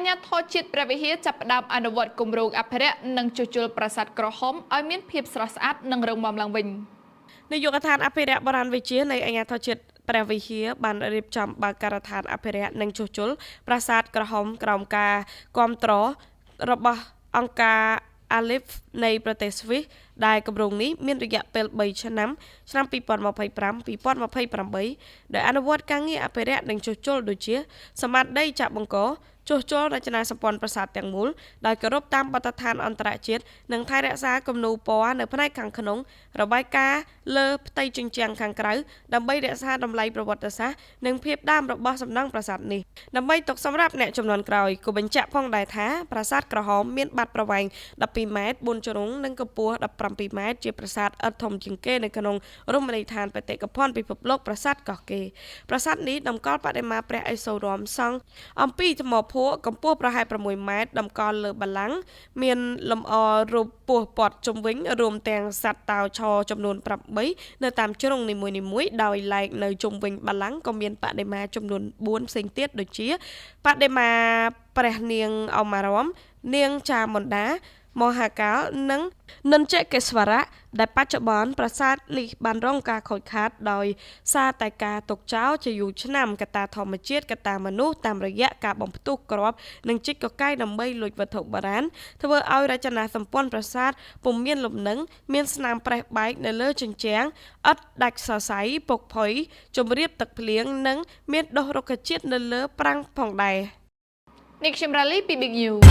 ញ្ញាធរជាតិព្រះវិហារចាប់ផ្ដើមអនុវត្តគម្រោងអភិរក្សនិងជួសជុលប្រាសាទក្រហមឲ្យមានភាពស្រស់ស្អាតនិងរឹងមាំឡើងវិញនាយកដ្ឋានអភិរក្សបុរាណវិទ្យានៃអាជ្ញាធរជាតិព្រះវិហារបានរៀបចំបើកការដ្ឋានអភិរក្សនិងជួសជុលប្រាសាទក្រហមក្រោមការគាំទ្ររបស់អង្គការ ALIF នៃប្រទេសស្វីសដែលគម្រោងនេះមានរយៈពេល3ឆ្នាំឆ្នាំ2025-2028ដោយអនុវត្តការងារអភិរក្សនិងជួសជុលដូចជាសម្បត្តិដីចាក់បង្កជួសជុលរចនាសម្ព័ន្ធប្រាសាទទាំងមូលដោយគោរពតាមបទដ្ឋានអន្តរជាតិនិងថែរក្សាគំនូរពណ៌នៅផ្នែកខាងក្នុងរបាយការណ៍លើផ្ទៃជញ្ជាំងខាងក្រៅដើម្បីរក្សាតម្លៃប្រវត្តិសាស្ត្រនិងភាពដើមរបស់សំណង់ប្រាសាទនេះដើម្បីទុកសម្រាប់អ្នកជំនាន់ក្រោយគូបញ្ជាក់ផងដែរថាប្រាសាទក្រហមមានបាតប្រវែង12ម៉ែត្រ4ជ្រុងនិងកម្ពស់17ម៉ែត្រជាប្រាសាទឥតធំជាងគេនៅក្នុងរមណីយដ្ឋានបេតិកភណ្ឌពិភពលោកប្រាសាទកោះកេរប្រាសាទនេះតម្កល់បដិមាព្រះឥសូររាមសង់អំពីថ្មភក់កម្ពស់ប្រហែល6ម៉ែត្រតម្កល់លើបល្ល័ង្កមានលម្អរូបពស់ព័ទ្ធជុំវិញរួមទាំងសត្វតោឈរចំនួន8នៅតាមជ្រុងនីមួយៗដោយឡែកនៅជុំវិញបល្ល័ង្កក៏មានបដិមាចំនួន4ផ្សេងទៀតដូចជាបដិមាព្រះនាងឱមារ័មនាងចាមុណ្ដាមហាកាលនិងនិញ្ជកេស្វរៈដែលបច្ចុប្បន្នប្រាសាទនេះបានរងការខូចខាតដោយសារតែការទុកចោលជាយូរឆ្នាំកត្តាធម្មជាតិកត្តាមនុស្សតាមរយៈការបំផ្ទុះគ្រាប់និងជីកកកាយដើម្បីលួចវត្ថុបុរាណធ្វើឲ្យរចនាសម្ព័ន្ធប្រាសាទពុំមានលំនឹងមានស្នាមប្រេះបែកនៅលើជញ្ជាំងឥតដាច់សរសៃពុកផុយជំរាបទឹកភ្លៀងនិងមានដុះរុក្ខជាតិនៅលើប្រាង្គផងដែរនេះខ្ញុំរ៉ាលីពី Big News